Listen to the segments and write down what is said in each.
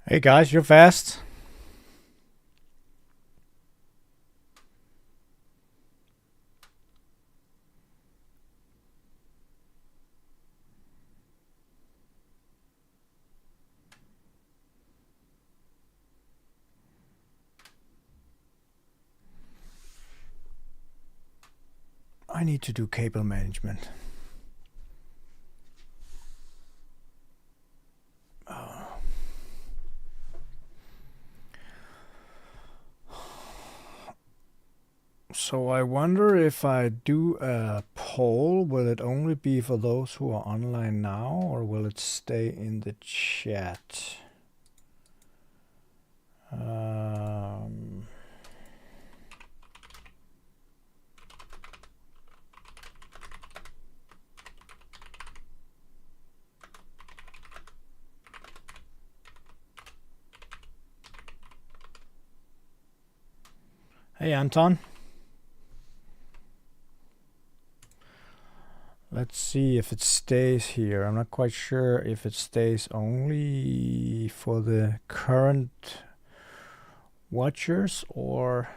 Hey guys, you're fast. I need to do cable management. So I wonder if I do a poll, will it only be for those who are online now, or will it stay in the chat? Hey Anton. Let's see if it stays here. I'm not quite sure if it stays only for the current watchers or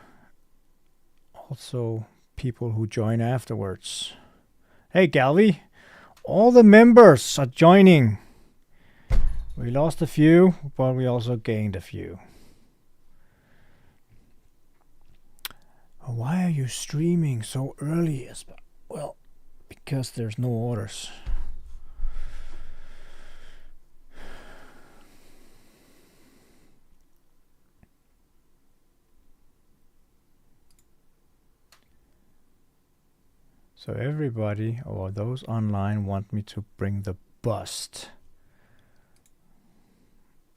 also people who join afterwards. Hey Galvi, all the members are joining. We lost a few, but we also gained a few. Why are you streaming so early? Well, because there's no orders. So everybody, or those online, want me to bring the bust.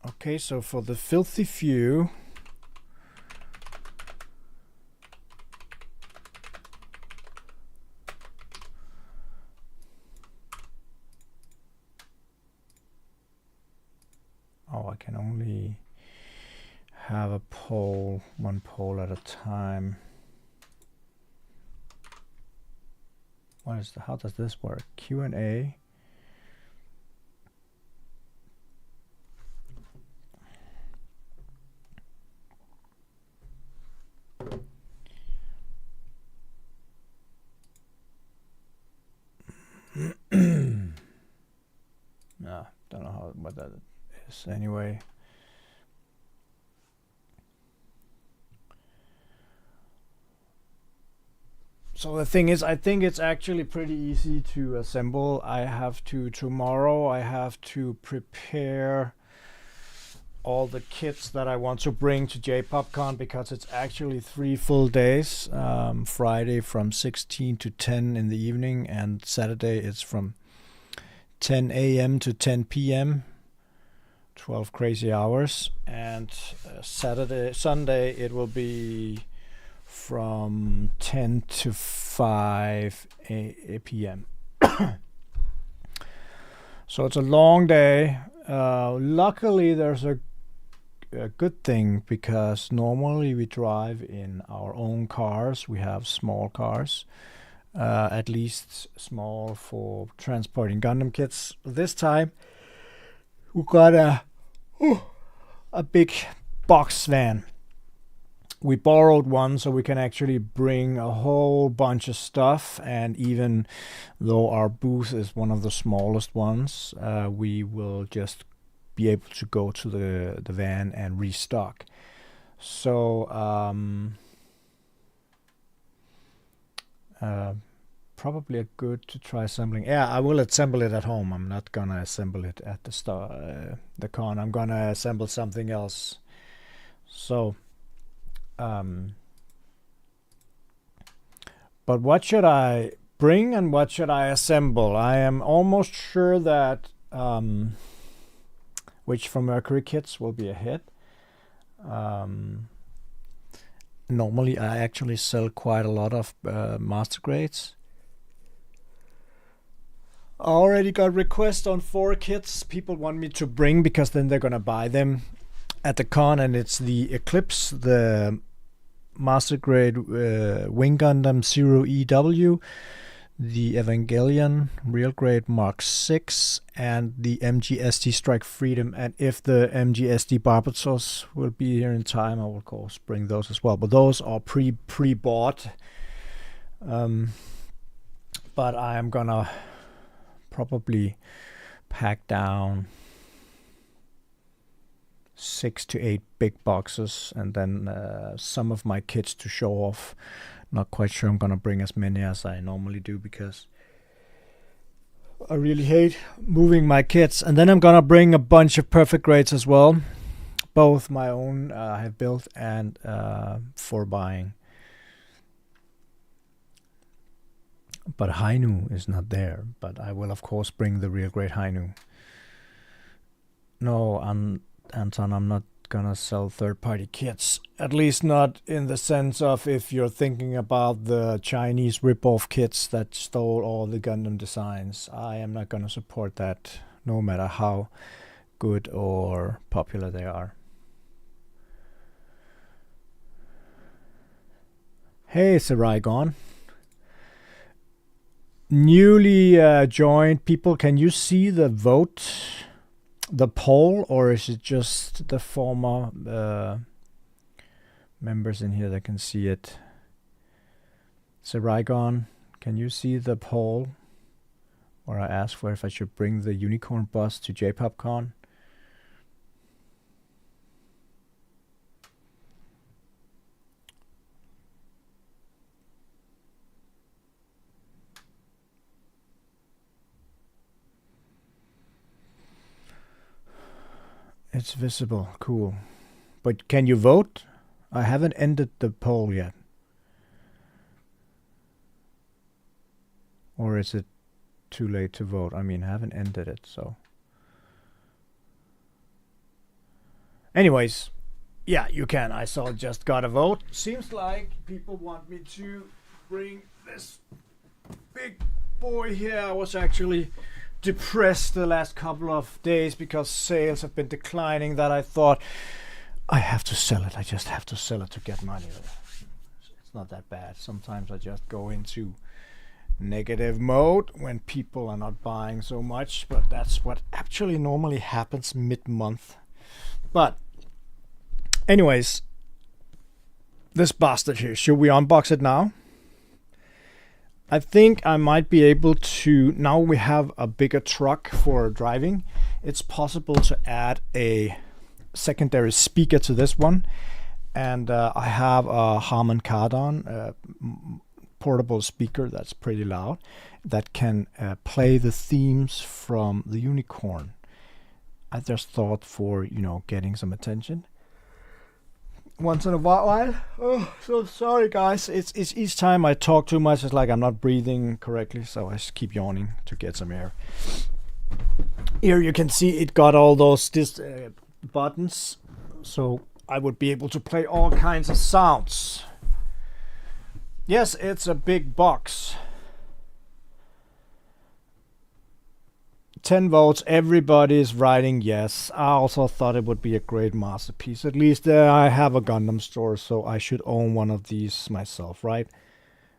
Okay, so for the filthy few, I can only have a poll, one poll at a time. What is how does this work? Q&A. No, don't know what that is anyway. So the thing is, I think it's actually pretty easy to assemble. Tomorrow I have to prepare all the kits that I want to bring to J-Popcon, because it's actually 3 full days. Friday from 16 to 10 in the evening, and Saturday it's from 10 a.m. to 10 p.m. 12 crazy hours, and Sunday it will be from 10 to 5 p.m. So it's a long day. Luckily there's a good thing, because normally we drive in our own cars. We have small cars, at least small for transporting Gundam kits. This time we got a big box van. We borrowed one so we can actually bring a whole bunch of stuff, and even though our booth is one of the smallest ones, we will just be able to go to the van and restock. So probably a good to try assembling. Yeah, I will assemble it at home. I'm not gonna assemble it at the con. I'm gonna assemble something else. So but what should I bring and what should I assemble? I am almost sure that Witch from Mercury kits will be a hit. Normally I actually sell quite a lot of master grades. I already got requests on 4 kits people want me to bring, because then they're gonna buy them at the con, and it's the Eclipse, the Master Grade Wing Gundam 0EW, the Evangelion Real Grade Mark 6 and the MGSD Strike Freedom. And if the MGSD Barbatos will be here in time, I will of course bring those as well. But those are pre-bought. But I am gonna probably pack down 6 to 8 big boxes, and then some of my kits to show off. Not quite sure I'm gonna bring as many as I normally do because I really hate moving my kits. And then I'm gonna bring a bunch of perfect grades as well, both my own I have built and for buying. But Hainu is not there, but I will of course bring the real grade Hainu. No, Anton, I'm not gonna sell third-party kits. At least not in the sense of if you're thinking about the Chinese rip-off kits that stole all the Gundam designs. I am not gonna support that, no matter how good or popular they are. Hey, Saraigon. Newly joined people, can you see the vote, the poll, or is it just the former members in here that can see it? Saraigon, can you see the poll where I asked for if I should bring the unicorn bus to J-Popcon? It's visible, cool. But can you vote? I haven't ended the poll yet. Or is it too late to vote? I mean, I haven't ended it, so. Anyways, yeah, you can. I saw just got a vote. Seems like people want me to bring this big boy here. I was actually depressed the last couple of days because sales have been declining, that I thought I have to sell it. I just have to sell it to get money. It's not that bad. Sometimes I just go into negative mode when people are not buying so much, but that's what actually normally happens mid-month. But anyways, this bastard here, should we unbox it now? I think I might be able to, now we have a bigger truck for driving, it's possible to add a secondary speaker to this one. And I have a Harman Kardon portable speaker that's pretty loud that can play the themes from the Unicorn. I just thought for, you know, getting some attention once in a while. Oh, so sorry guys. It's each time I talk too much, it's like I'm not breathing correctly, so I just keep yawning to get some air. Here you can see it got all those buttons, so I would be able to play all kinds of sounds. Yes, it's a big box. 10 votes, everybody is writing yes. I also thought it would be a great masterpiece. At least I have a Gundam store, so I should own one of these myself, right?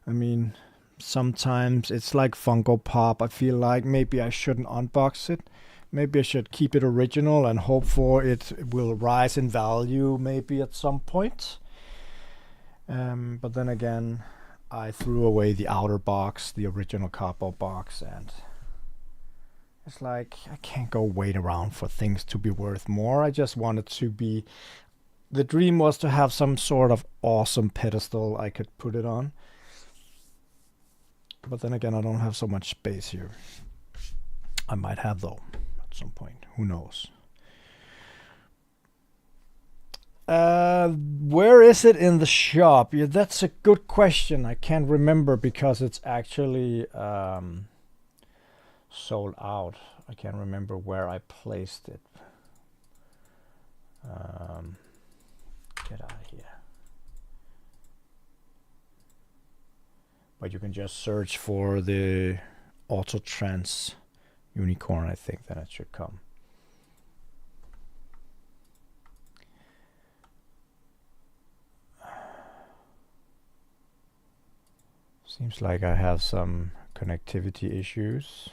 I mean, sometimes it's like Funko Pop. I feel like maybe I shouldn't unbox it. Maybe I should keep it original and hope for it will rise in value maybe at some point. But then again, I threw away the outer box, the original cardboard box, and it's like I can't go wait around for things to be worth more. I just wanted to be, the dream was to have some sort of awesome pedestal I could put it on. But then again, I don't have so much space here. I might have though at some point, who knows. Where is it in the shop? Yeah, that's a good question. I can't remember because it's actually sold out. I can't remember where I placed it. Get out of here. But you can just search for the Autotrans Unicorn. I think then it should come. Seems like I have some connectivity issues.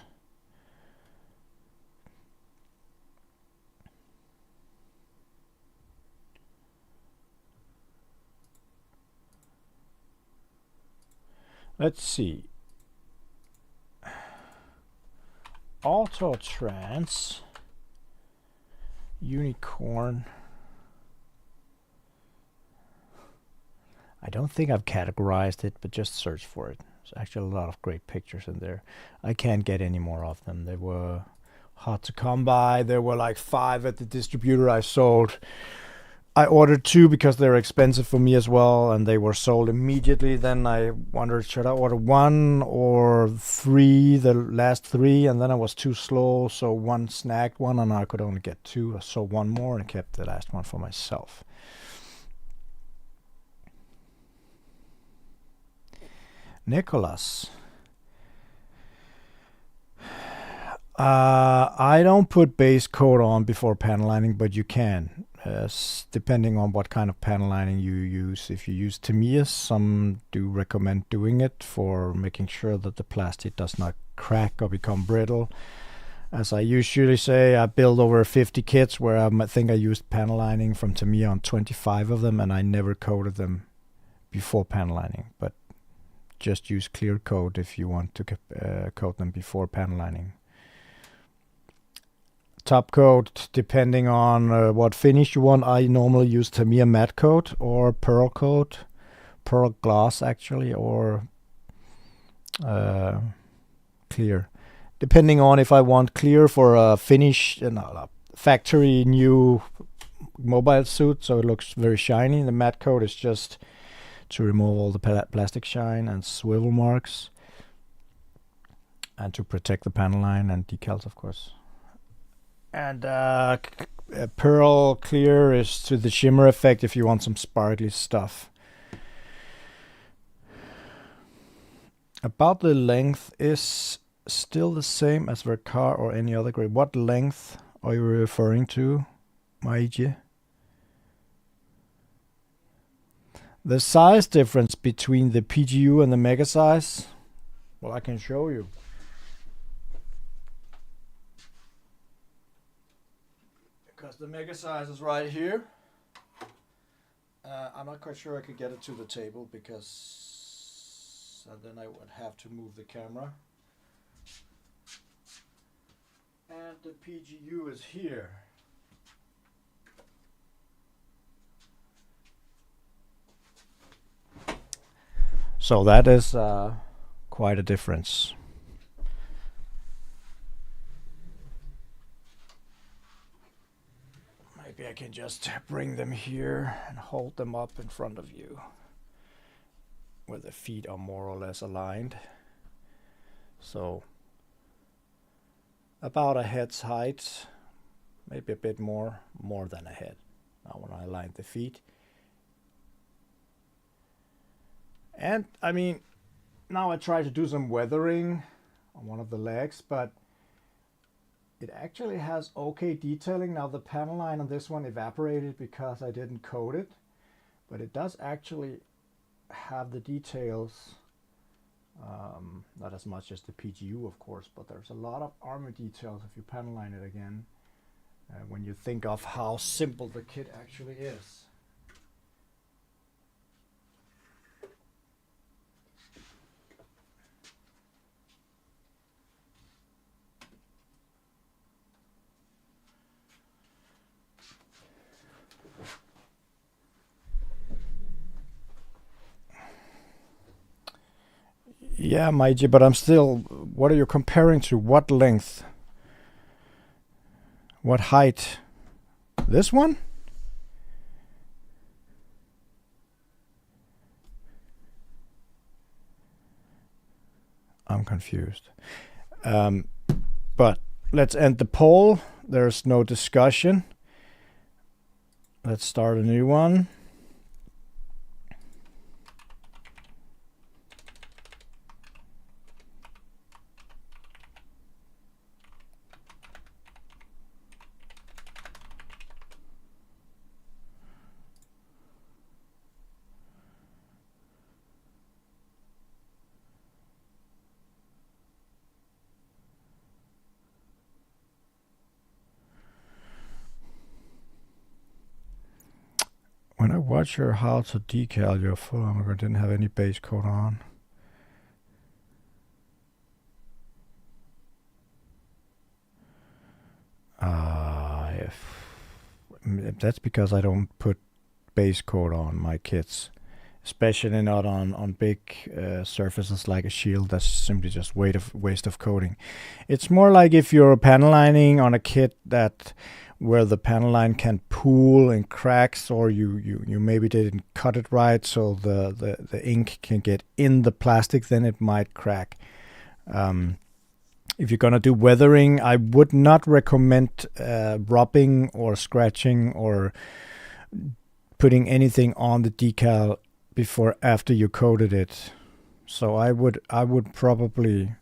Let's see. Auto Trans Unicorn. I don't think I've categorized it, but just search for it. There's actually a lot of great pictures in there. I can't get any more of them. They were hard to come by. There were like 5 at the distributor I sold. I ordered 2 because they're expensive for me as well, and they were sold immediately. Then I wondered, should I order 1 or 3, the last 3, and then I was too slow, so 1 snagged one, and I could only get 2. I sold 1 more and kept the last one for myself. Nicholas. I don't put base coat on before panel lining, but you can. Depending on what kind of panel lining you use. If you use Tamiya, some do recommend doing it for making sure that the plastic does not crack or become brittle. As I usually say, I build over 50 kits where I think I used panel lining from Tamiya on 25 of them, and I never coated them before panel lining. But just use clear coat if you want to coat them before panel lining. Top coat, depending on what finish you want. I normally use Tamiya matte coat or pearl coat, pearl gloss actually, or clear. Depending on if I want clear for a finish, factory new mobile suit, so it looks very shiny. The matte coat is just to remove all the plastic shine and swivel marks, and to protect the panel line and decals, of course. And pearl clear is to the shimmer effect if you want some sparkly stuff. About the length is still the same as Vercar or any other grade. What length are you referring to, Maiji? The size difference between the PGU and the mega size? Well, I can show you. Because the mega size is right here. I'm not quite sure I could get it to the table because then I would have to move the camera. And the PGU is here. So that is quite a difference. Maybe I can just bring them here and hold them up in front of you, where the feet are more or less aligned. So about a head's height, maybe a bit more than a head. Now when I align the feet. And I mean, now I try to do some weathering on one of the legs, but it actually has okay detailing. Now the panel line on this one evaporated because I didn't coat it, but it does actually have the details, not as much as the PGU of course, but there's a lot of armor details if you panel line it again, when you think of how simple the kit actually is. Yeah, Maiji, but I'm still, what are you comparing to? What length? What height? This one? I'm confused. But let's end the poll. There's no discussion. Let's start a new one. Watch your how to decal your full armor. Didn't have any base coat on. That's because I don't put base coat on my kits, especially not on big surfaces like a shield. That's simply just waste of coating. It's more like if you're panel lining on a kit that where the panel line can pool and cracks, or you maybe didn't cut it right, so the ink can get in the plastic, then it might crack. If you're gonna do weathering, I would not recommend rubbing or scratching or putting anything on the decal after you coated it. So I would probably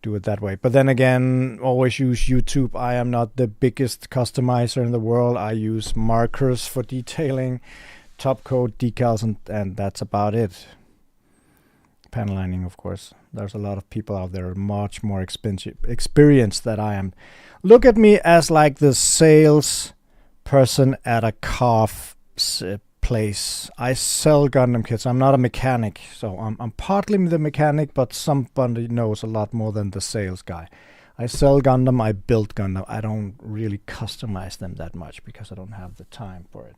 do it that way. But then again, always use YouTube. I am not the biggest customizer in the world. I use markers for detailing, top coat decals, and that's about it. Panel lining, of course. There's a lot of people out there much more experienced than I am. Look at me as like the sales person at a car place. I sell Gundam kits. I'm not a mechanic, so I'm partly the mechanic, but somebody knows a lot more than the sales guy. I sell Gundam, I build Gundam. I don't really customize them that much because I don't have the time for it.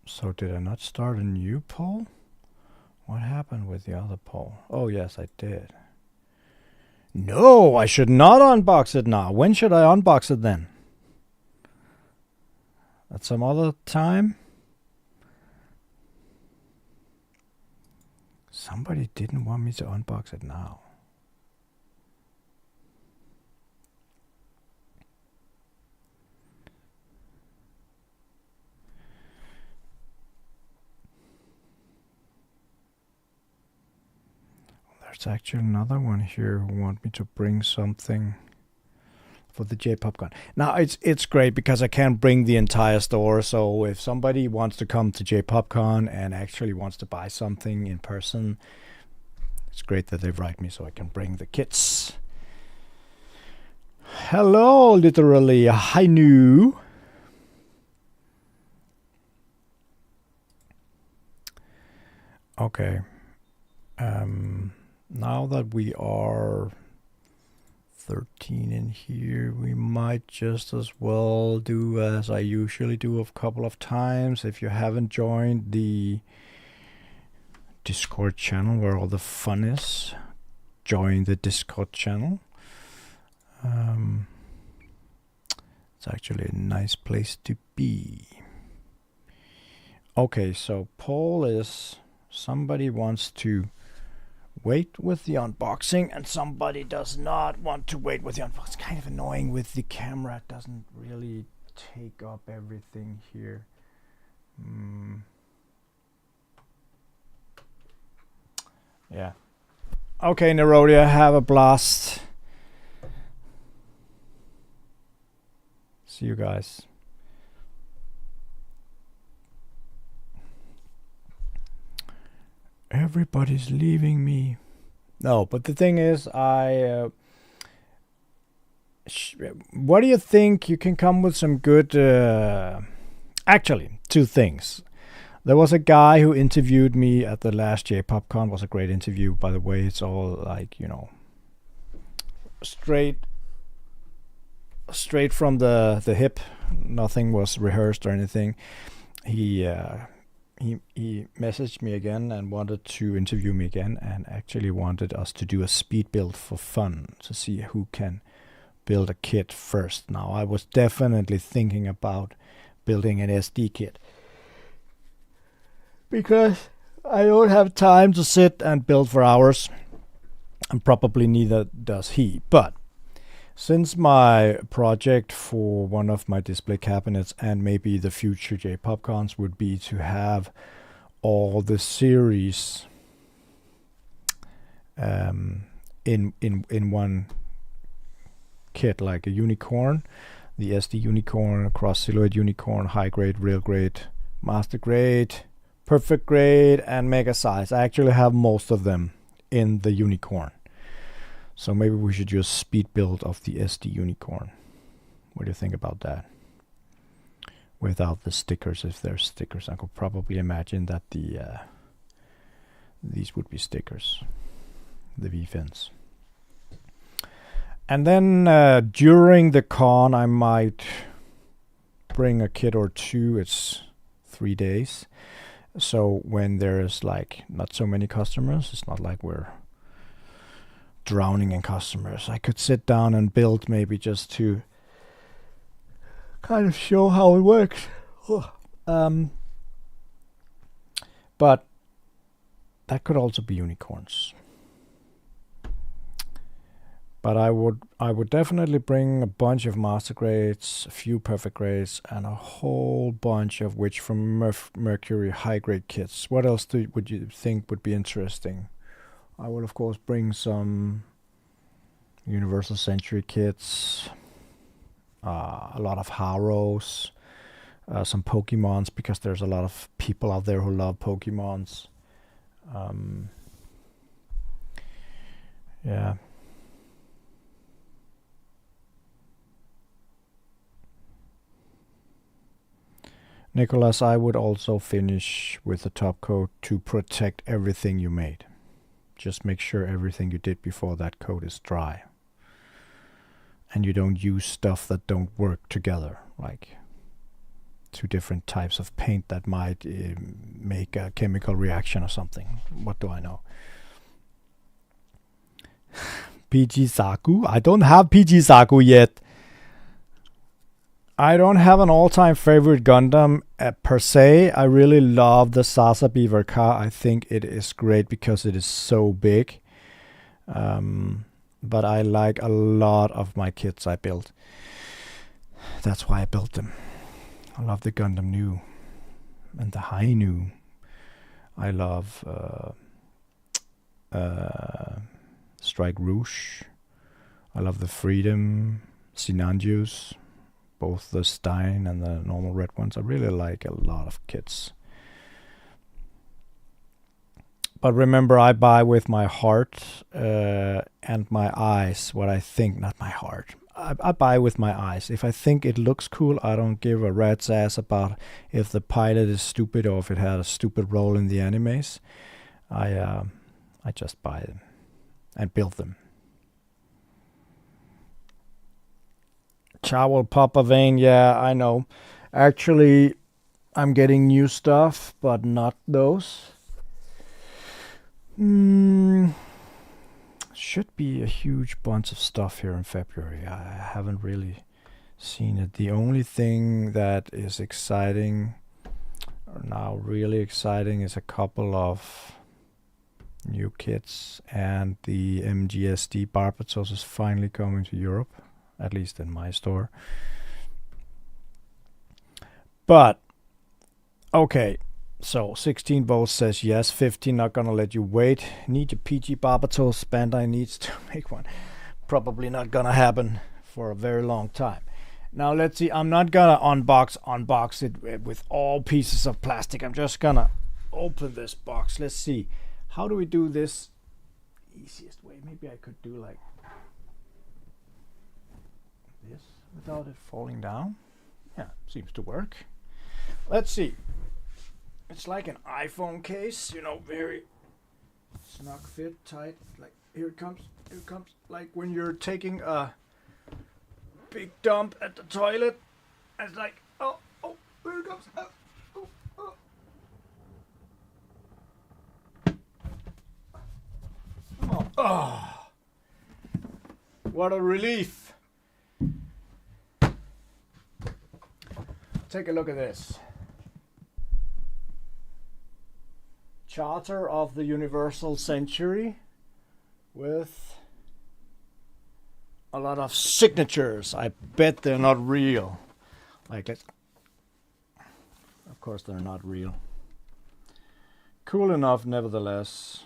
So did I not start a new poll? What happened with the other poll? Oh yes, I did. No, I should not unbox it now. When should I unbox it then? At some other time? Somebody didn't want me to unbox it now. There's actually another one here who want me to bring something for the J-Popcon. Now it's great because I can't bring the entire store. So if somebody wants to come to J-Popcon and actually wants to buy something in person, it's great that they write me so I can bring the kits. Hello, literally. Hi, new. Okay. Now that we are 13 in here, we might just as well do as I usually do a couple of times. If you haven't joined the Discord channel where all the fun is, join the Discord channel. It's actually a nice place to be. Okay, so poll is somebody wants to wait with the unboxing and somebody does not want to wait with the unboxing. It's kind of annoying with the camera. It doesn't really take up everything here. Yeah. Okay, Nerodia, have a blast. See you guys. Everybody's leaving me. No, but the thing is, what do you think? You can come with some good... actually, two things. There was a guy who interviewed me at the last J-Popcon. It was a great interview, by the way. It's all like, you know, straight from the hip. Nothing was rehearsed or anything. He messaged me again and wanted to interview me again, and actually wanted us to do a speed build for fun to see who can build a kit first. Now, I was definitely thinking about building an SD kit because I don't have time to sit and build for hours, and probably neither does he. But since my project for one of my display cabinets and maybe the future J-Popcons would be to have all the series in one kit, like a unicorn, the SD unicorn, cross silhouette unicorn, high grade, real grade, master grade, perfect grade, and mega size. I actually have most of them in the unicorn. So maybe we should just speed build of the SD unicorn. What do you think about that? Without the stickers, if there's stickers, I could probably imagine that these would be stickers, the V-fins. And then during the con, I might bring a kit or two. It's 3 days. So when there's like not so many customers, it's not like we're drowning in customers. I could sit down and build, maybe just to kind of show how it works. But that could also be unicorns. But I would definitely bring a bunch of master grades, a few perfect grades, and a whole bunch of which from Mercury high grade kits. What else would you think would be interesting? I would of course bring some Universal Century kits, a lot of Haros, some Pokemons, because there's a lot of people out there who love Pokemons. Yeah. Nicholas, I would also finish with the top coat to protect everything you made. Just make sure everything you did before that coat is dry. And you don't use stuff that don't work together, like two different types of paint that might make a chemical reaction or something. What do I know? PG Saku? I don't have PG Saku yet. I don't have an all-time favorite Gundam per se. I really love the Sasa Beaver car. I think it is great because it is so big. But I like a lot of my kits I built. That's why I built them. I love the Gundam New and the Hainu. I love Strike Rouge. I love the Freedom, Sinanjus, both the Stein and the normal red ones. I really like a lot of kits. But remember, I buy with my heart and my eyes what I think, not my heart. I buy with my eyes. If I think it looks cool, I don't give a rat's ass about if the pilot is stupid or if it had a stupid role in the animes. I just buy them and build them. Chowel Papa Vein, yeah, I know. Actually, I'm getting new stuff, but not those. Should be a huge bunch of stuff here in February. I haven't really seen it. The only thing that is exciting, or now really exciting, is a couple of new kits, and the MGSD Barbatos is finally coming to Europe, at least in my store. But okay, so 16 volts says yes, 15 not gonna let you wait. Need your PG Barbatos. Bandai needs to make one. Probably not gonna happen for a very long time. Now let's see, I'm not gonna unbox it with all pieces of plastic. I'm just gonna open this box. Let's see, how do we do this easiest way? Maybe I could do like this without it falling down. Yeah, seems to work. Let's see. It's like an iPhone case, you know, very snug fit, tight. Like here it comes, like when you're taking a big dump at the toilet. And it's like, oh, here it comes. Oh. Come on. Oh, what a relief. Take a look at this. Charter of the Universal Century with a lot of signatures. I bet they're not real. Like it. Of course they're not real. Cool enough nevertheless.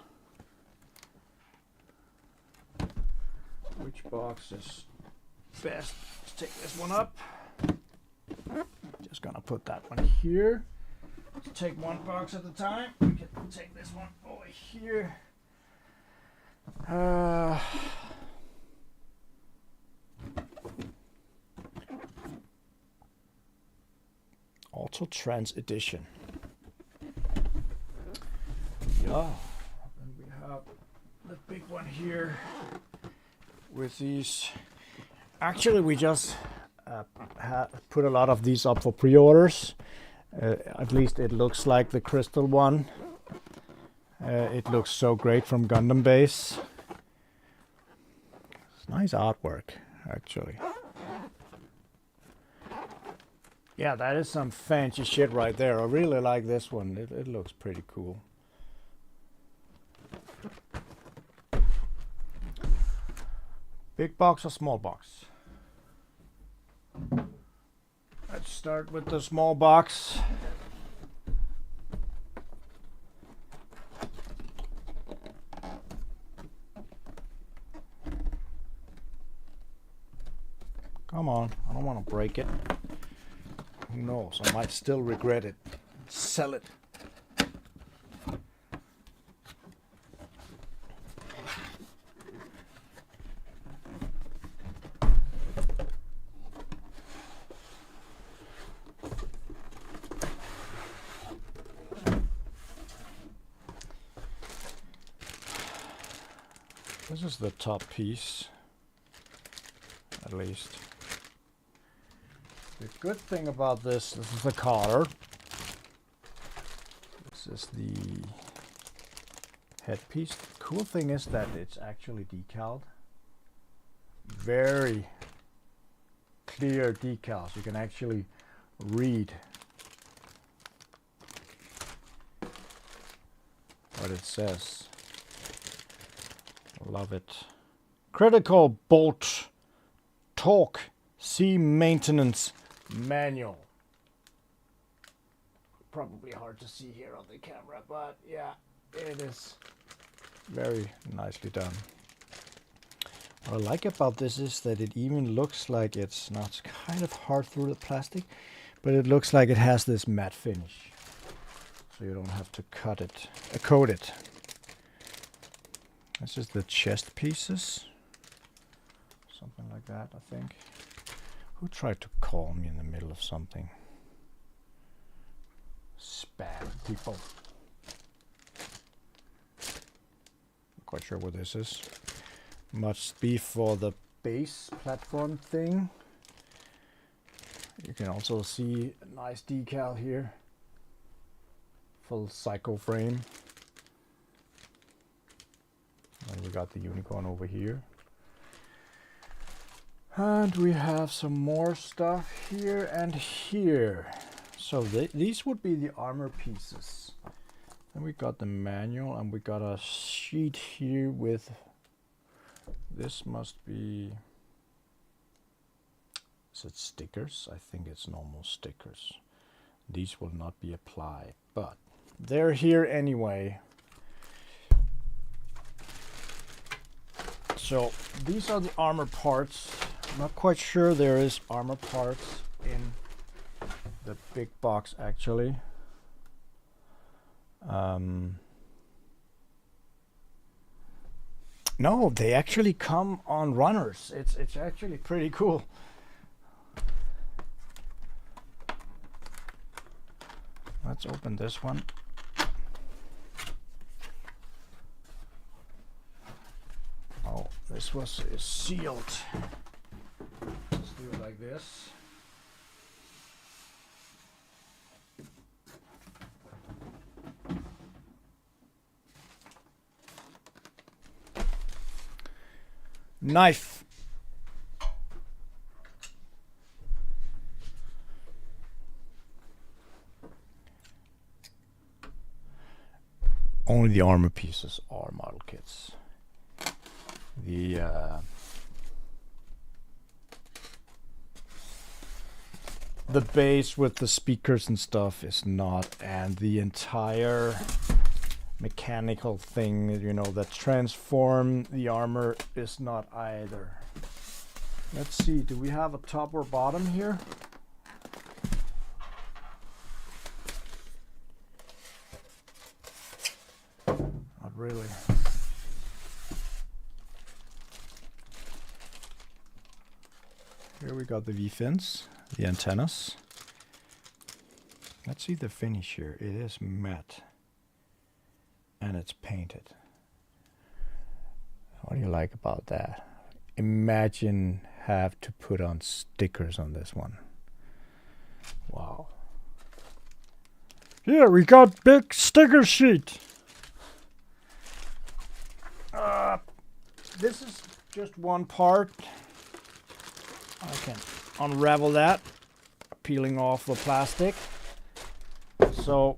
Which box is best is take this one up. Just gonna put that one here. Let's take one box at a time. We can take this one over here. Auto Trans Edition. Yeah, and we have the big one here with these. Actually, we just put a lot of these up for pre-orders. At least it looks like the crystal one. It looks so great from Gundam Base. It's nice artwork, actually. Yeah, that is some fancy shit right there. I really like this one. It looks pretty cool. Big box or small box? Let's start with the small box. Come on, I don't want to break it. Who knows, I might still regret it. Sell it. This is the top piece, at least. The good thing about this is the collar. This is the headpiece. The cool thing is that it's actually decaled. Very clear decals. You can actually read what it says. Love it. Critical bolt torque sea maintenance manual. Probably hard to see here on the camera, but yeah, it is very nicely done. What I like about this is that it even looks like it's not kind of hard through the plastic, but it looks like it has this matte finish, so you don't have to coat it. This is the chest pieces. Something like that, I think. Who tried to call me in the middle of something? Spam people. Not quite sure what this is. Must be for the base platform thing. You can also see a nice decal here. Full psycho frame. And we got the unicorn over here. And we have some more stuff here and here. So these would be the armor pieces. And we got the manual, and we got a sheet here with, this must be, is it stickers? I think it's normal stickers. These will not be applied, but they're here anyway. So these are the armor parts. I'm not quite sure there is armor parts in the big box actually. No, they actually come on runners. It's actually pretty cool. Let's open this one. Oh, this is sealed. Let's do it like this. Knife. Only the armor pieces are model kits. The base with the speakers and stuff is not, and the entire mechanical thing, you know, that transform the armor is not either. Let's see, do we have a top or bottom here? Not really. Here we got the V-fins, the antennas. Let's see the finish here. It is matte. And it's painted. What do you like about that? Imagine have to put on stickers on this one. Wow. Here we got big sticker sheet. This is just one part. I can unravel that, peeling off the plastic. So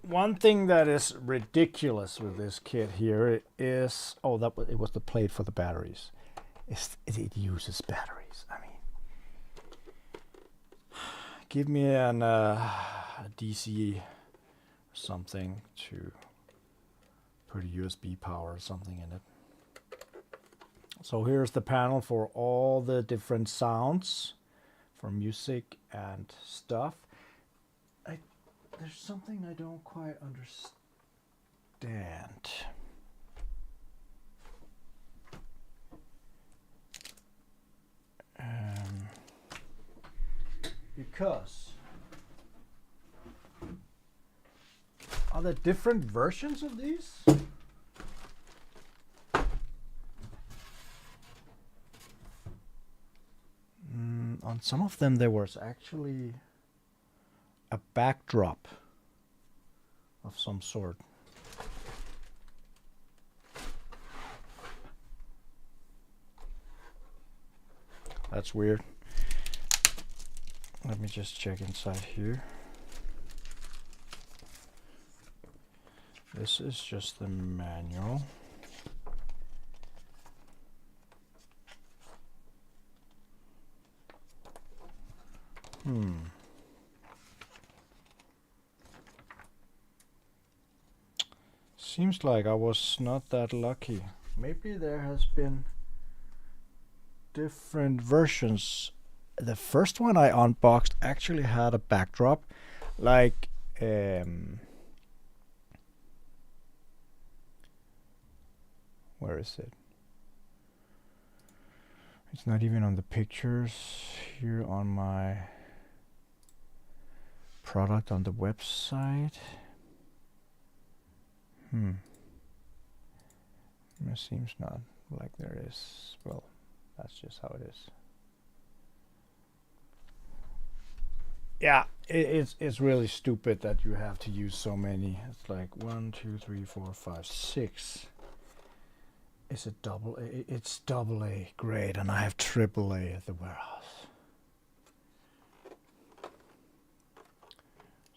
one thing that is ridiculous with this kit here is, it was the plate for the batteries. It uses batteries. I mean, give me an DC or something to put a USB power or something in it. So here's the panel for all the different sounds for music and stuff. There's something I don't quite understand. Because are there different versions of these? On some of them there was actually a backdrop of some sort. That's weird. Let me just check inside here. This is just the manual. Seems like I was not that lucky. Maybe there has been different versions. The first one I unboxed actually had a backdrop, like where is it? It's not even on the pictures here on my product on the website. It seems not like there is. Well, that's just how it is. Yeah, it's really stupid that you have to use so many. It's like 1, 2, 3, 4, 5, 6. Is it double A? It's double A. Great, and I have triple A at the warehouse.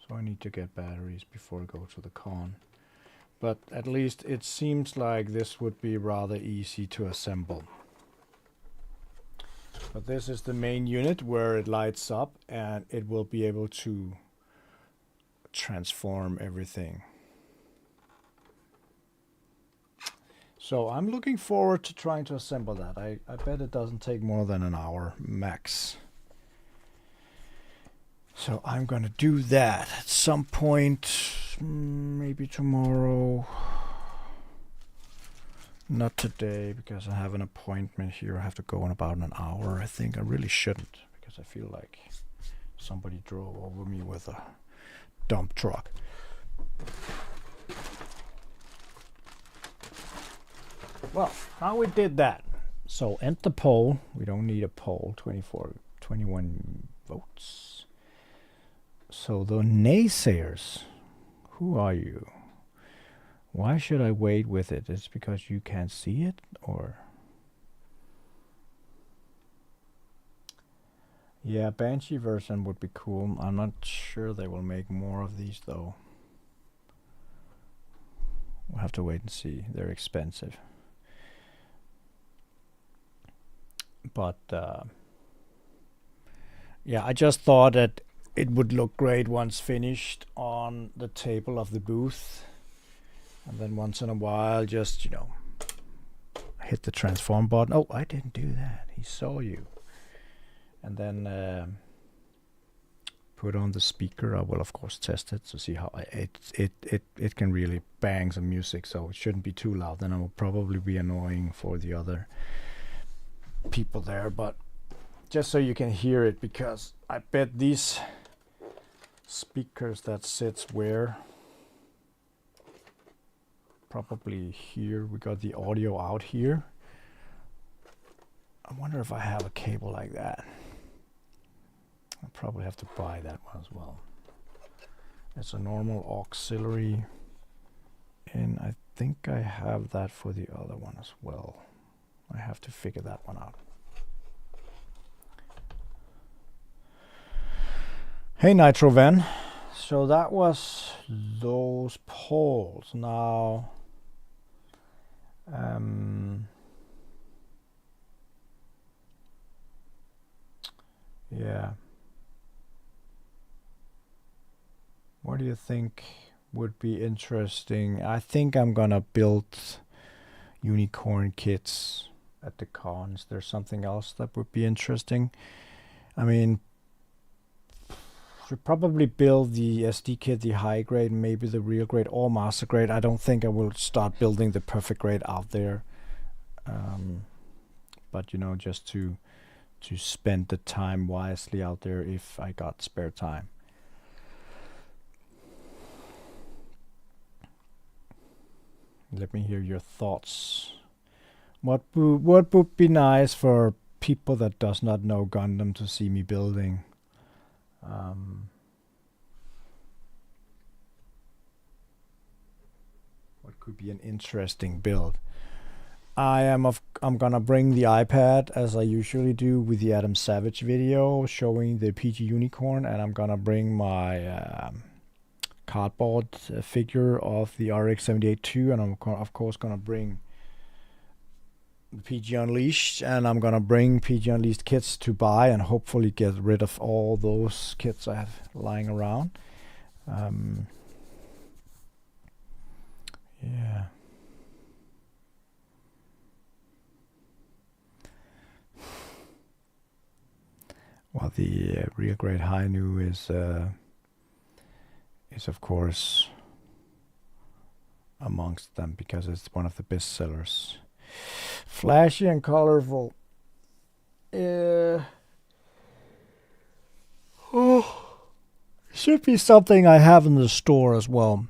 So I need to get batteries before I go to the con. But at least it seems like this would be rather easy to assemble. But this is the main unit where it lights up and it will be able to transform everything. So I'm looking forward to trying to assemble that. I bet it doesn't take more than an hour max. So I'm gonna do that at some point, maybe tomorrow. Not today, because I have an appointment here. I have to go in about an hour. I think I really shouldn't, because I feel like somebody drove over me with a dump truck. Well, now we did that. So end the poll. We don't need a poll. 21 votes. So the naysayers, who are you? Why should I wait with it? Is it because you can't see it, or? Yeah, Banshee version would be cool. I'm not sure they will make more of these though. We'll have to wait and see. They're expensive. But yeah, I just thought that it would look great once finished on the table of the booth. And then once in a while, just, hit the transform button. Oh, I didn't do that. He saw you. and then put on the speaker. I will of course test it to see how it can really bang some music, so it shouldn't be too loud. Then it will probably be annoying for the other people there, but just so you can hear it, because I bet these speakers that sits where probably here, we got the audio out here. I wonder if I have a cable like that. I'll probably have to buy that one as well. It's a normal auxiliary, and I think I have that for the other one as well. I have to figure that one out. Hey Nitroven, so that was those polls. Now yeah, what do you think would be interesting? I think I'm gonna build unicorn kits at the con. Is there something else that would be interesting? I mean, should probably build the SD kit, the high grade, maybe the real grade or master grade. I don't think I will start building the perfect grade out there, but you know, just to spend the time wisely out there if I got spare time. Let me hear your thoughts. What would be nice for people that does not know Gundam to see me building? What could be an interesting build? I'm gonna bring the iPad as I usually do with the Adam Savage video showing the PG Unicorn, and I'm gonna bring my cardboard figure of the RX-78-2, and I'm of course gonna bring the PG Unleashed, and I'm gonna bring PG Unleashed kits to buy and hopefully get rid of all those kits I have lying around. Yeah. Well, the real grade Hainu is of course amongst them because it's one of the best sellers. Flashy and colorful. Should be something I have in the store as well.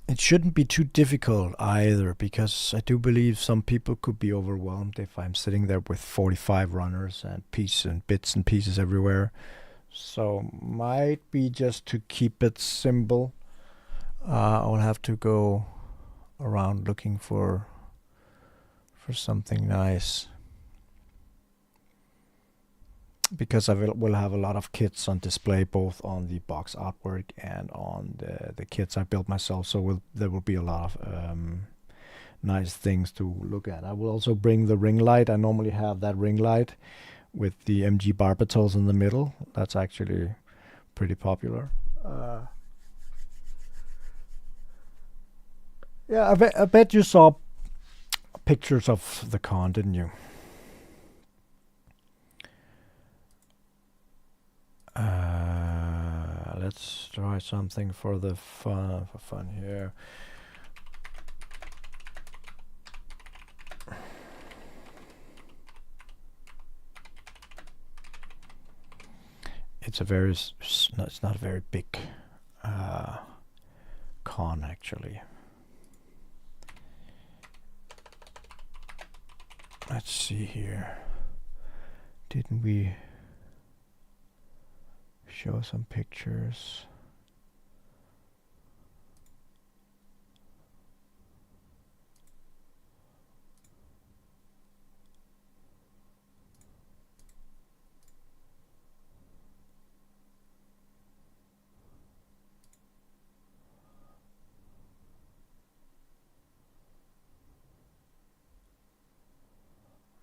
It shouldn't be too difficult either, because I do believe some people could be overwhelmed if I'm sitting there with 45 runners and pieces and bits and pieces everywhere. So might be just to keep it simple. I'll have to go around looking for something nice, because I will have a lot of kits on display, both on the box artwork and on the kits I built myself. So there will be a lot of nice things to look at. I will also bring the ring light. I normally have that ring light with the MG barbitals in the middle. That's actually pretty popular. Yeah, I bet you saw pictures of the con, didn't you? Let's try something for the fun here. It's not a very big con actually. Let's see here. Didn't we show some pictures?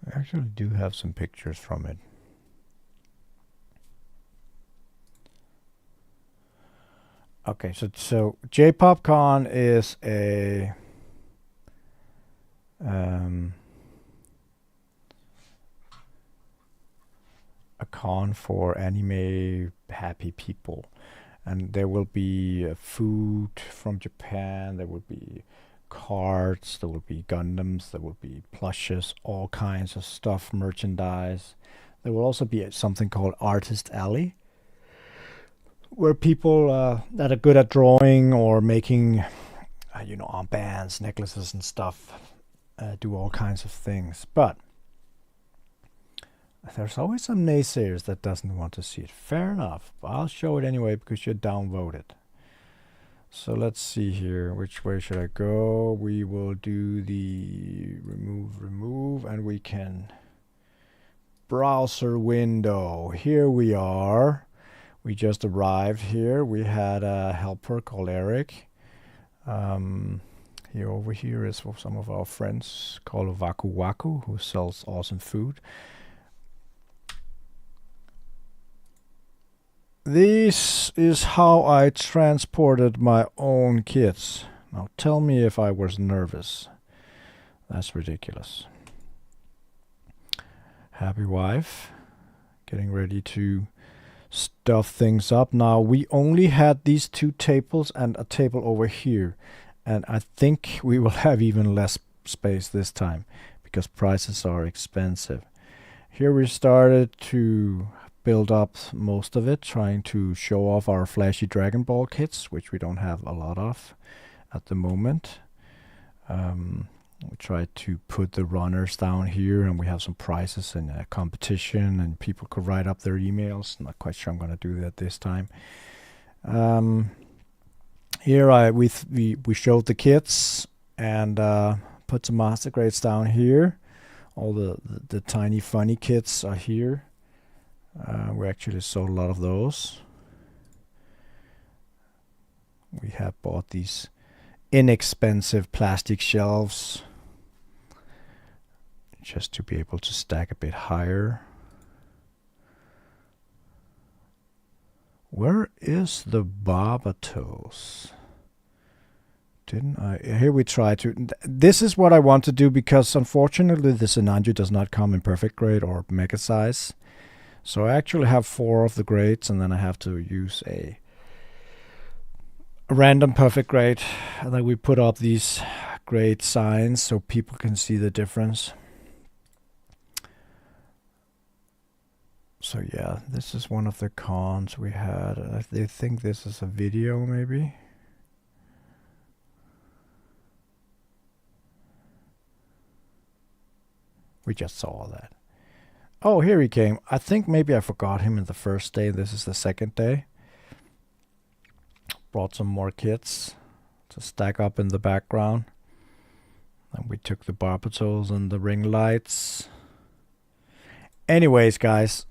I actually do have some pictures from it. Okay, so J-Popcon is a con for anime happy people, and there will be food from Japan. There will be cards. There will be Gundams. There will be plushes. All kinds of stuff, merchandise. There will also be something called Artist Alley, where people that are good at drawing or making, armbands, necklaces, and stuff, do all kinds of things. But there's always some naysayers that doesn't want to see it. Fair enough. But I'll show it anyway because you're downvoted. So let's see here. Which way should I go? We will do the remove, and we can browser window. Here we are. We just arrived here. We had a helper called Eric. Here over here is for some of our friends called Waku Waku, who sells awesome food. This is how I transported my own kids. Now tell me if I was nervous. That's ridiculous. Happy wife. Getting ready to stuff things up. Now we only had these two tables and a table over here. And I think we will have even less space this time because prices are expensive. Here we started to build up most of it, trying to show off our flashy Dragon Ball kits, which we don't have a lot of at the moment. We tried to put the runners down here, and we have some prizes and a competition, and people could write up their emails. Not quite sure I'm going to do that this time. Here we showed the kits and put some master grades down here. All the tiny funny kits are here. We actually sold a lot of those. We have bought these inexpensive plastic shelves just to be able to stack a bit higher. Where is the Barbatos? Didn't I? Here we try to. This is what I want to do because unfortunately the Sinanju does not come in perfect grade or mega size. So I actually have 4 of the grades, and then I have to use a random perfect grade. And then we put up these grade signs so people can see the difference. So yeah, this is one of the cons we had. I think this is a video maybe. We just saw that. Oh, here he came. I think maybe I forgot him in the first day. This is the second day. Brought some more kits to stack up in the background. And we took the Barbatos and the ring lights. Anyways, guys,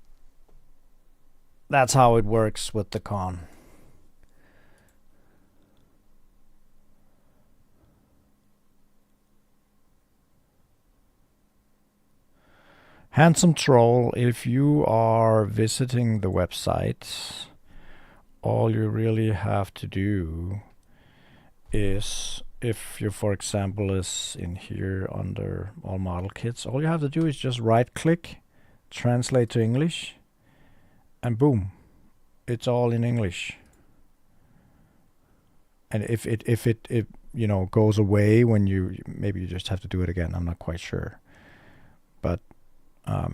that's how it works with the con. Handsome Troll, if you are visiting the website, all you really have to do is, if you, for example, is in here under all model kits, all you have to do is just right click, translate to English, and boom, it's all in English. And if it goes away when maybe you just have to do it again. I'm not quite sure, but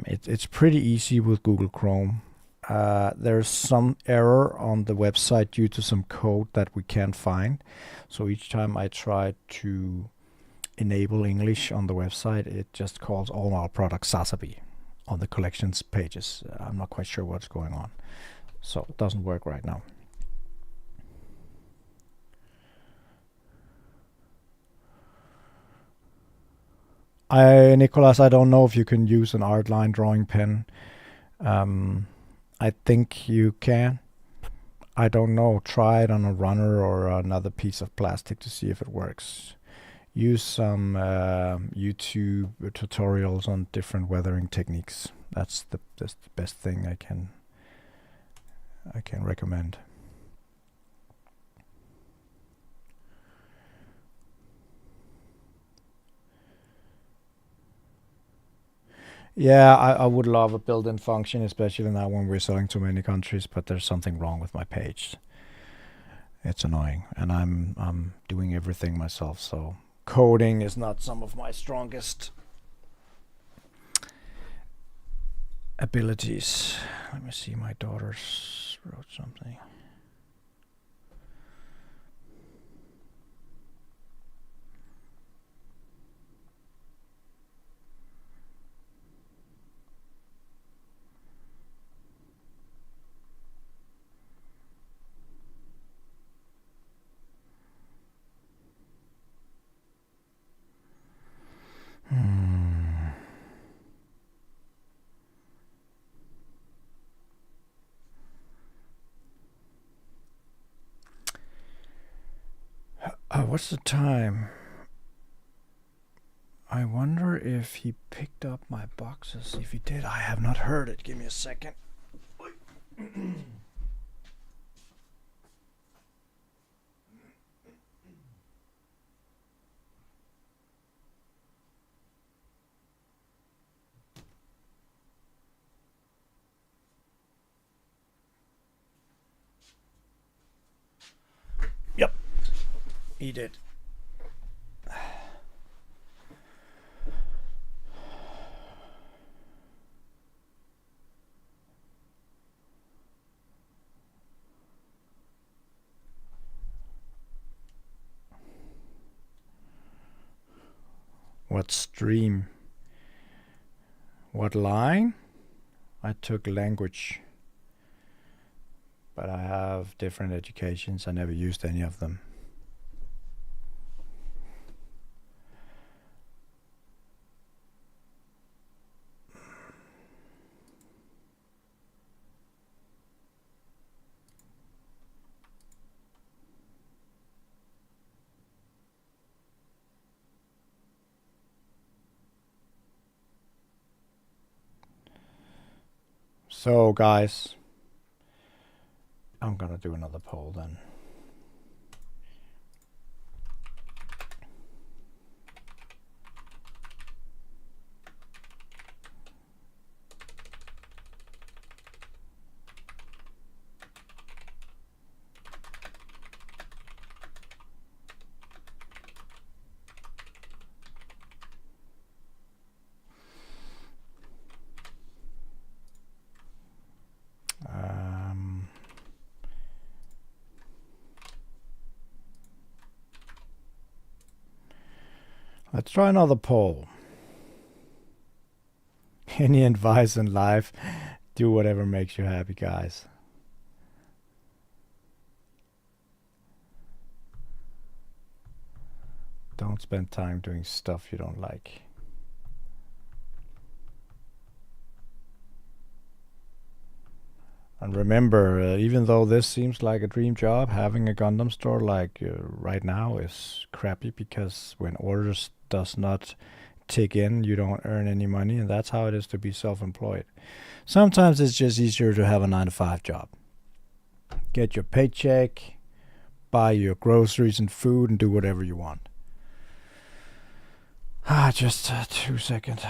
it's pretty easy with Google Chrome. There's some error on the website due to some code that we can't find. So each time I try to enable English on the website, it just calls all our products Sasabi on the collections pages. I'm not quite sure what's going on. So it doesn't work right now. Nicholas, I don't know if you can use an art line drawing pen. I think you can. I don't know. Try it on a runner or another piece of plastic to see if it works. Use some YouTube tutorials on different weathering techniques. That's the best thing I can recommend. Yeah, I would love a built-in function, especially now when we're selling to many countries. But there's something wrong with my page. It's annoying, and I'm doing everything myself. So coding is not some of my strongest abilities. Let me see. My daughters wrote something. What's the time? I wonder if he picked up my boxes. If he did, I have not heard it. Give me a second. Yep, he did. What stream? What line? I took language, but I have different educations. I never used any of them. So, guys, I'm gonna do another poll then. Let's try another poll. Any advice in life? Do whatever makes you happy, guys. Don't spend time doing stuff you don't like. And remember, even though this seems like a dream job, having a Gundam store like right now is crappy because when orders does not tick in, you don't earn any money, and that's how it is to be self-employed. Sometimes it's just easier to have a 9 to 5 job. Get your paycheck, buy your groceries and food, and do whatever you want. Just 2 seconds.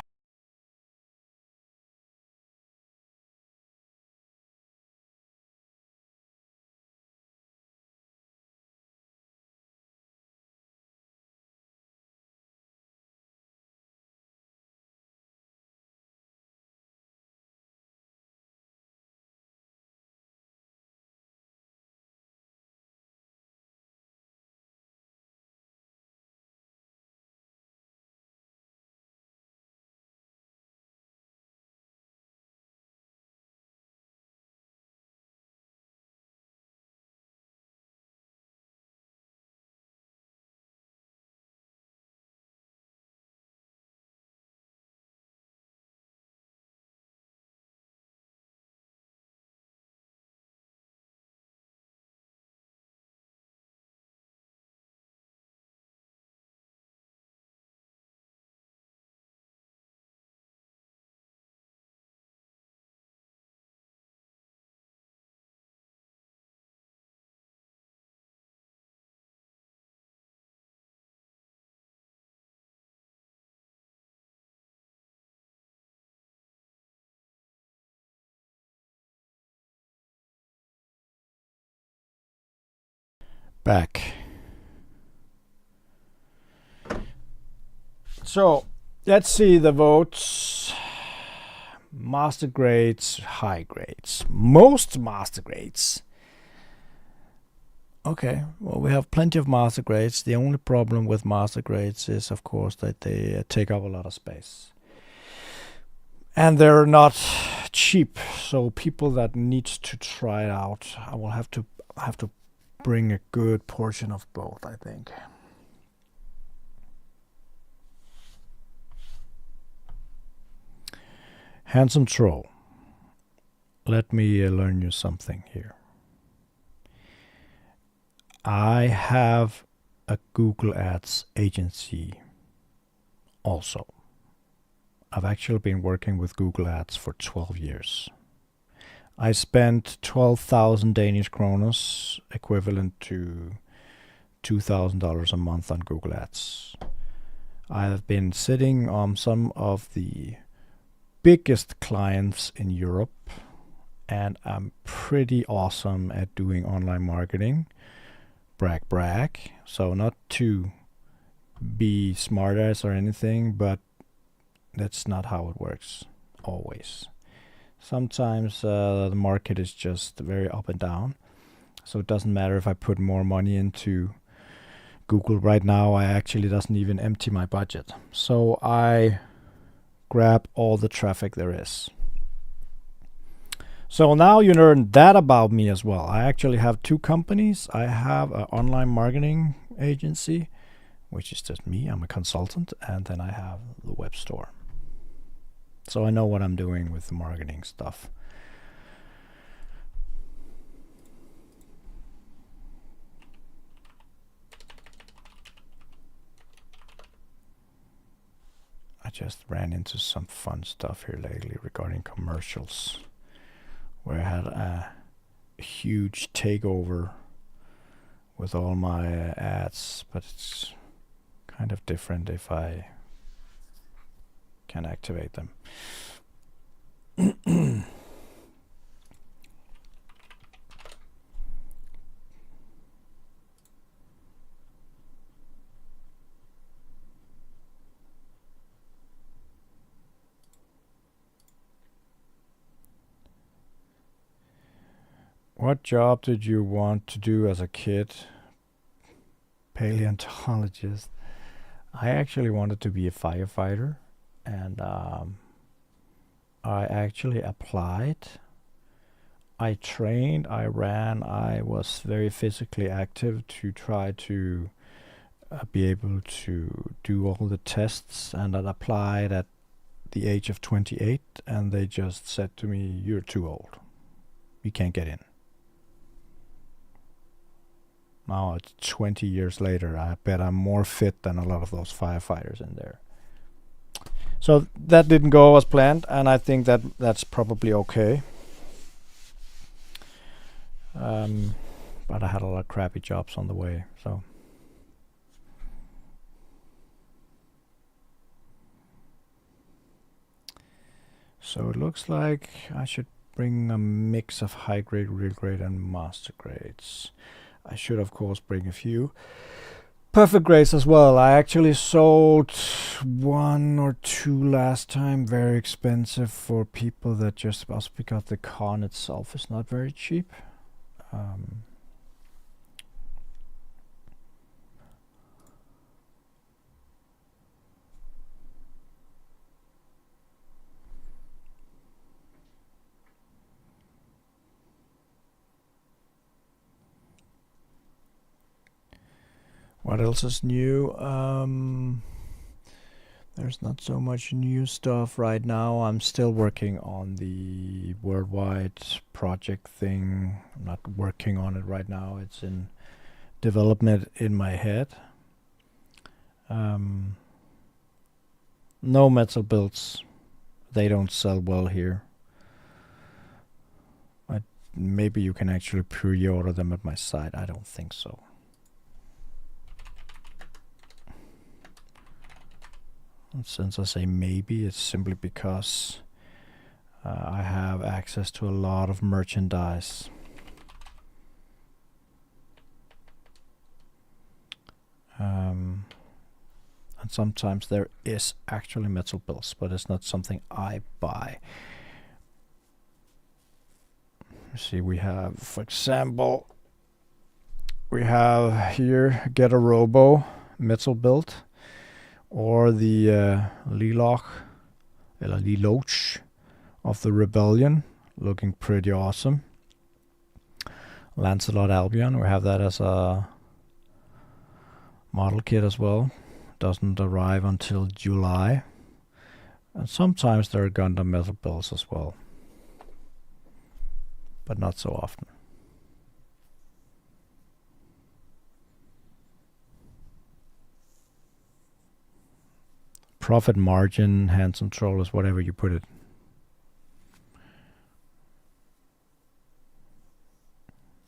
back. So let's see the votes. Master grades, high grades, most master grades. Okay, well, we have plenty of master grades. The only problem with master grades is, of course, that they take up a lot of space. And they're not cheap, so people that need to try it out, I will have to bring a good portion of both, I think. Handsome Troll, let me learn you something here. I have a Google Ads agency also. I've actually been working with Google Ads for 12 years. I spent 12,000 Danish kroners, equivalent to $2,000 a month on Google Ads. I have been sitting on some of the biggest clients in Europe, and I'm pretty awesome at doing online marketing. Brag, brag. So not to be smartass or anything, but that's not how it works always. Sometimes the market is just very up and down, so it doesn't matter if I put more money into Google. Right now I actually doesn't even empty my budget, so I grab all the traffic there is. So now you learned that about me as well. I actually have two companies. I have an online marketing agency, which is just me, I'm a consultant, and then I have the web store. So I know what I'm doing with the marketing stuff. I just ran into some fun stuff here lately regarding commercials, where I had a huge takeover with all my ads, but it's kind of different if I can activate them. What job did you want to do as a kid? Paleontologist. I actually wanted to be a firefighter, and I actually applied. I trained, I ran, I was very physically active to try to be able to do all the tests, and I applied at the age of 28, and they just said to me, "You're too old. You can't get in." Now it's 20 years later. I bet I'm more fit than a lot of those firefighters in there. So that didn't go as planned, and I think that that's probably okay. But I had a lot of crappy jobs on the way, so. So it looks like I should bring a mix of high grade, real grade, and master grades. I should, of course, bring a few perfect grades as well. I actually sold one or two last time, very expensive for people that just also because the con itself is not very cheap. What else is new? There's not so much new stuff right now. I'm still working on the worldwide project thing. I'm not working on it right now. It's in development in my head. No metal builds. They don't sell well here. Maybe you can actually pre-order them at my site. I don't think so. And since I say maybe, it's simply because I have access to a lot of merchandise. And sometimes there is actually metal bills, but it's not something I buy. See, we have, for example, we have here Get a Robo metal build, or the Liloch of the Rebellion, looking pretty awesome. Lancelot Albion, we have that as a model kit as well. Doesn't arrive until July. And sometimes there are Gundam metal builds as well, but not so often. Profit margin, handsome trollers, whatever you put it.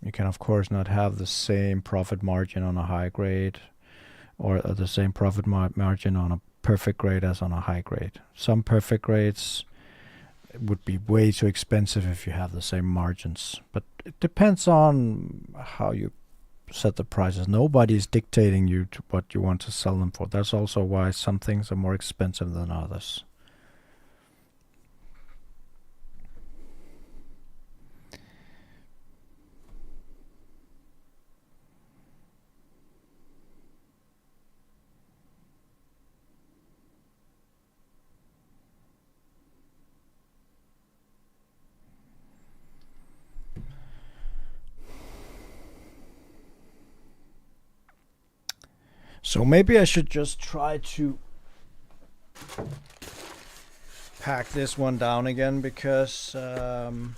You can of course not have the same profit margin on a high grade, or the same profit margin on a perfect grade as on a high grade. Some perfect grades would be way too expensive if you have the same margins, but it depends on how you set the prices. Nobody is dictating you to what you want to sell them for. That's also why some things are more expensive than others. So maybe I should just try to pack this one down again, because the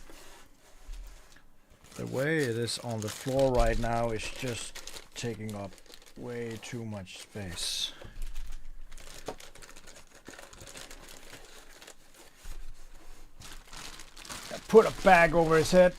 way it is on the floor right now is just taking up way too much space. I put a bag over his head.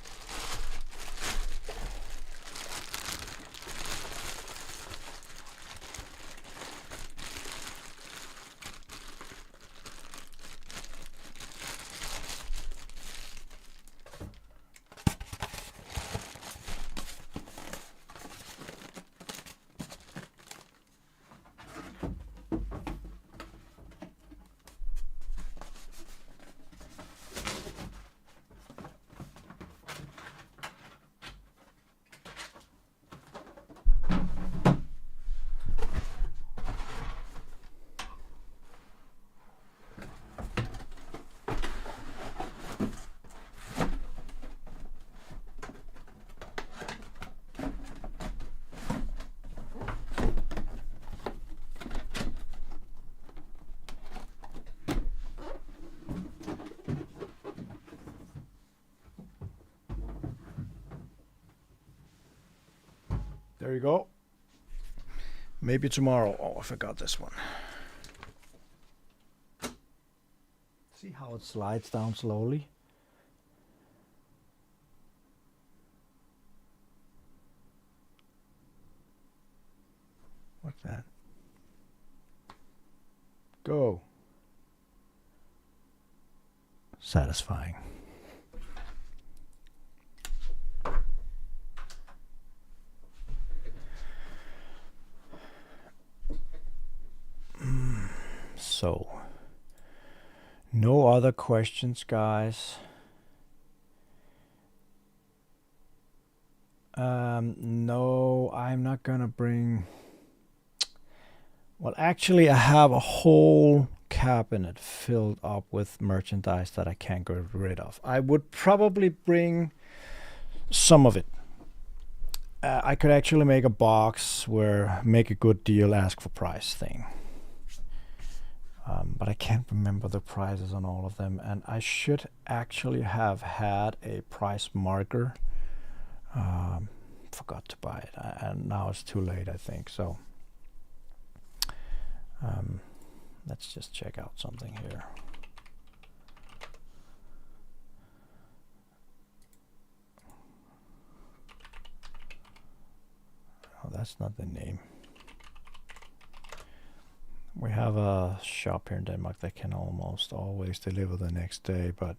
There you go. Maybe tomorrow. Oh, I forgot this one. See how it slides down slowly? What's that? Go. Satisfying. So, no other questions, guys. No, I'm not gonna bring... Well, actually, I have a whole cabinet filled up with merchandise that I can't get rid of. I would probably bring some of it. I could actually make a box where make a good deal, ask for price thing. But I can't remember the prices on all of them, and I should actually have had a price marker. Forgot to buy it, and now it's too late, I think. So let's just check out something here. Oh, that's not the name. We have a shop here in Denmark that can almost always deliver the next day, but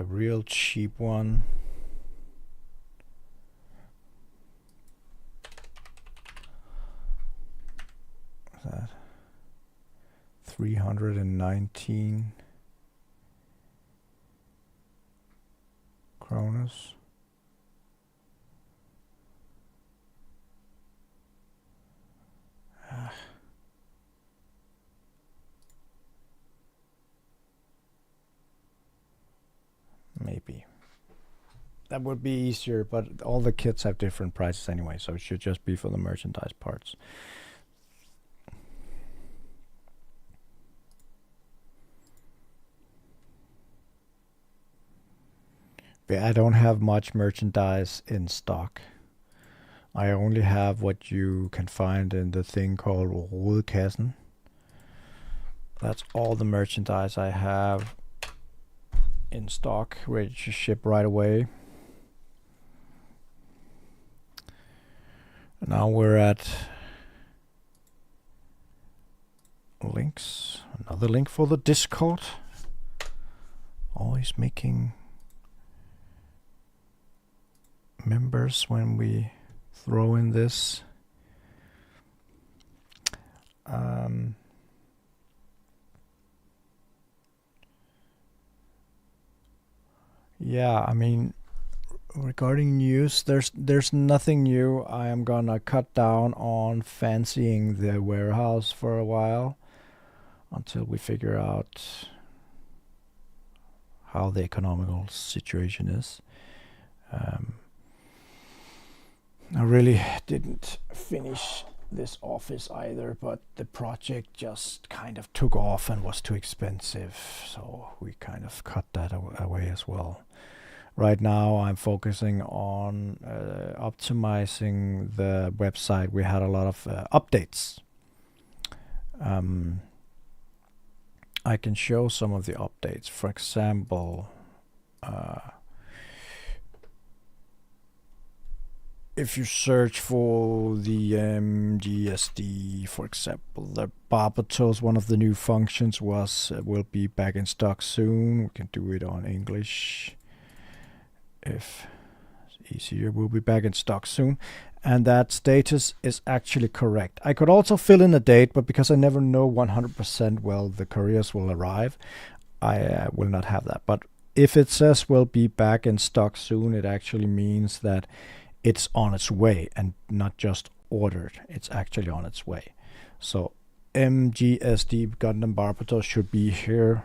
the real cheap one. That 319 kronas. Maybe that would be easier, but all the kits have different prices anyway, so it should just be for the merchandise parts. But I don't have much merchandise in stock. I only have what you can find in the thing called Rodekassen. That's all the merchandise I have in stock, ready to ship right away. Now we're at links. Another link for the Discord. Always making members when we throw in this. Yeah, I mean, regarding news, there's nothing new. I am gonna cut down on fancying the warehouse for a while until we figure out how the economical situation is. I really didn't finish this office either, but the project just kind of took off and was too expensive, so we kind of cut that away as well. Right now I'm focusing on optimizing the website. We had a lot of updates. I can show some of the updates. For example, if you search for the MGSD, for example, the Barbatos, one of the new functions will be back in stock soon. We can do it on English if it's easier. We'll be back in stock soon, and that status is actually correct. I could also fill in a date, but because I never know 100% well the couriers will arrive, I will not have that. But if it says we'll be back in stock soon, it actually means that it's on its way and not just ordered. It's actually on its way. So MGSD Gundam Barbatos should be here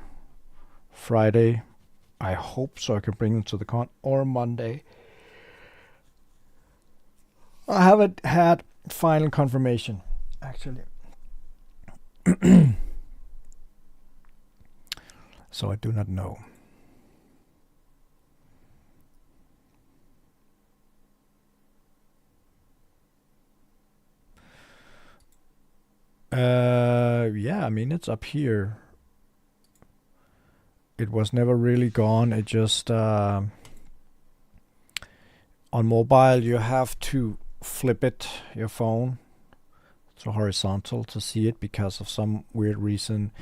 Friday. I hope so I can bring them to the con, or Monday. I haven't had final confirmation, actually. So I do not know. Yeah, I mean, it's up here. It was never really gone. It just on mobile you have to flip it, your phone, to horizontal to see it, because of some weird reason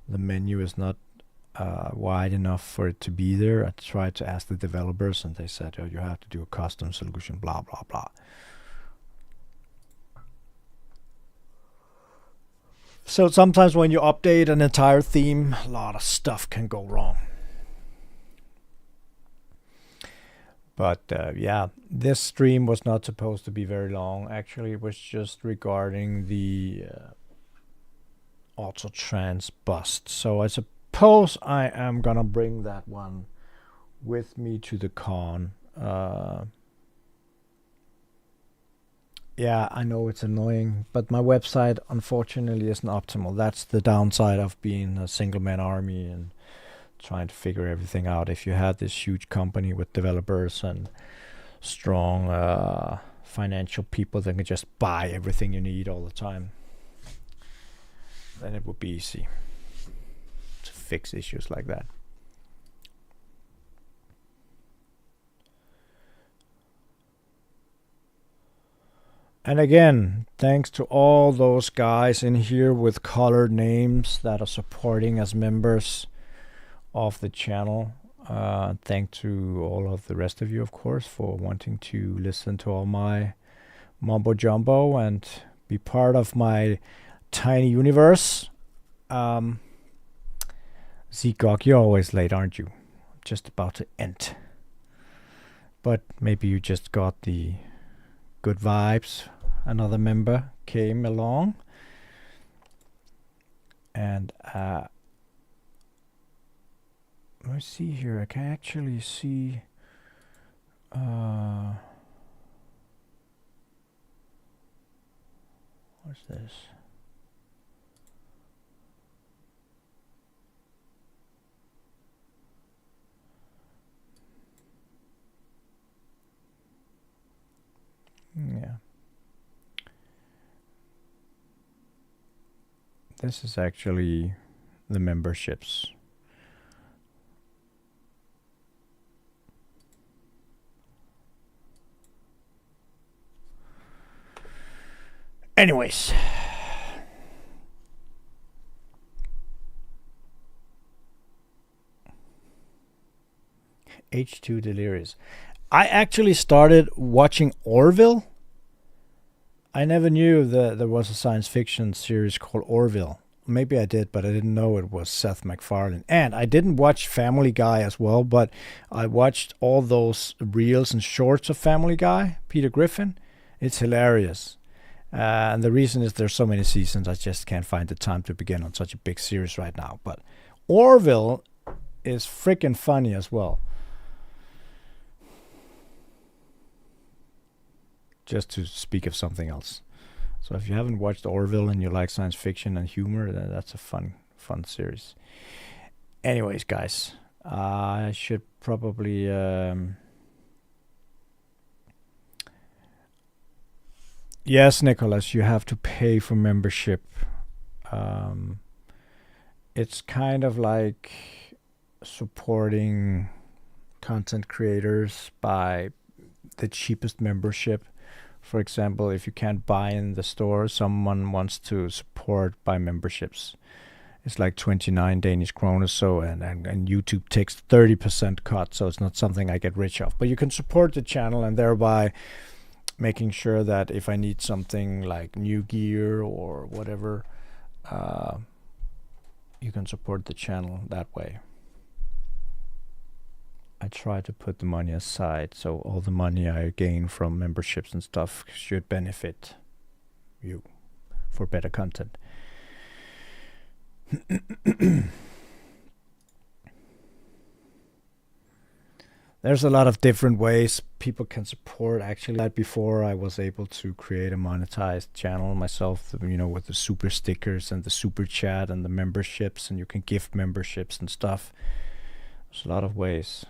the menu is not wide enough for it to be there. I tried to ask the developers and they said, oh, you have to do a custom solution, blah blah blah. So sometimes when you update an entire theme, a lot of stuff can go wrong. But yeah, this stream was not supposed to be very long. Actually, it was just regarding the Autotrans bust. So I suppose I am gonna bring that one with me to the con. Yeah, I know it's annoying, but my website unfortunately isn't optimal. That's the downside of being a single-man army and trying to figure everything out. If you had this huge company with developers and strong financial people that can just buy everything you need all the time, then it would be easy to fix issues like that. And again, thanks to all those guys in here with colored names that are supporting as members of the channel. Thank to all of the rest of you, of course, for wanting to listen to all my mumbo jumbo and be part of my tiny universe. Zigok, you're always late, aren't you? Just about to end. But maybe you just got the good vibes. Another member came along. And let's see here. I can actually see what's this? Yeah. This is actually the memberships. Anyways. H2 Delirious. I actually started watching Orville. I never knew that there was a science fiction series called Orville. Maybe I did, but I didn't know it was Seth MacFarlane. And I didn't watch Family Guy as well, but I watched all those reels and shorts of Family Guy, Peter Griffin. It's hilarious. And the reason is there's so many seasons, I just can't find the time to begin on such a big series right now. But Orville is freaking funny as well. Just to speak of something else. So if you haven't watched Orville and you like science fiction and humor, that's a fun series. Anyways, guys, I should probably yes, Nicholas, you have to pay for membership. It's kind of like supporting content creators by the cheapest membership. For example, if you can't buy in the store, someone wants to support by memberships. It's like 29 Danish kroner, so and YouTube takes 30% cut, so it's not something I get rich off. But you can support the channel and thereby making sure that if I need something like new gear or whatever, you can support the channel that way. I try to put the money aside, so all the money I gain from memberships and stuff should benefit you for better content. There's a lot of different ways people can support. Actually, before I was able to create a monetized channel myself, you know, with the super stickers and the super chat and the memberships, and you can gift memberships and stuff. There's a lot of ways.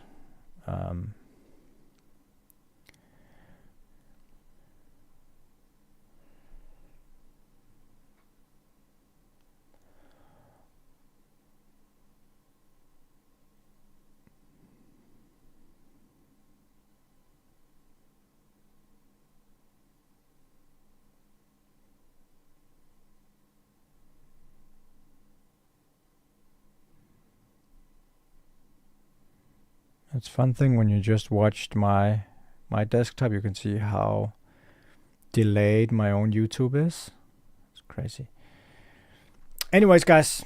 It's fun thing when you just watched my desktop, you can see how delayed my own YouTube is. It's crazy. Anyways, guys,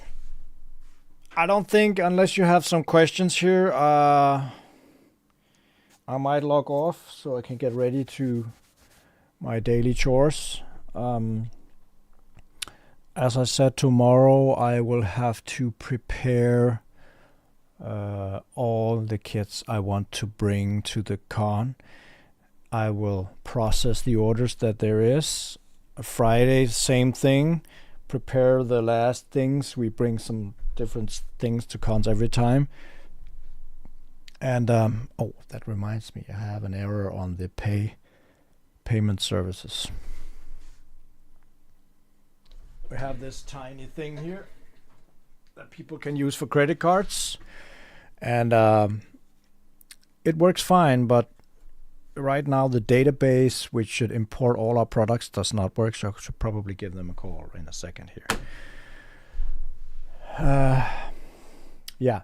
I don't think, unless you have some questions here, I might log off so I can get ready to my daily chores. As I said, tomorrow I will have to prepare all the kits I want to bring to the con. I will process the orders that there is. Friday, same thing. Prepare the last things. We bring some different things to cons every time. And oh, that reminds me, I have an error on the payment services. We have this tiny thing here that people can use for credit cards. And it works fine, but right now the database, which should import all our products, does not work, so I should probably give them a call in a second here. Yeah,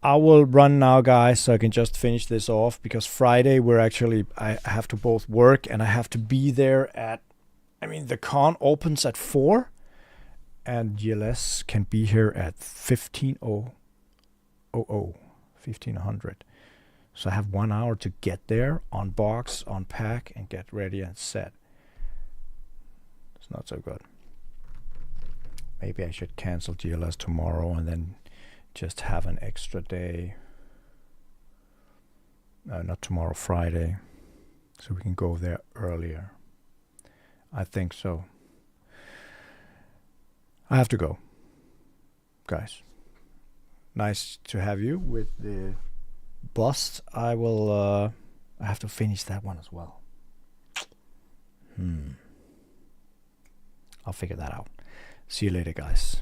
I will run now, guys, so I can just finish this off, because Friday I have to both work and I have to be there at, the con opens at 4 and GLS can be here at 1500. So I have 1 hour to get there, unbox, unpack, and get ready and set. It's not so good. Maybe I should cancel GLS tomorrow and then just have an extra day. Not tomorrow, Friday. So we can go there earlier. I think so. I have to go. Guys, nice to have you with the bust. I have to finish that one as well. I'll figure that out. See you later, guys.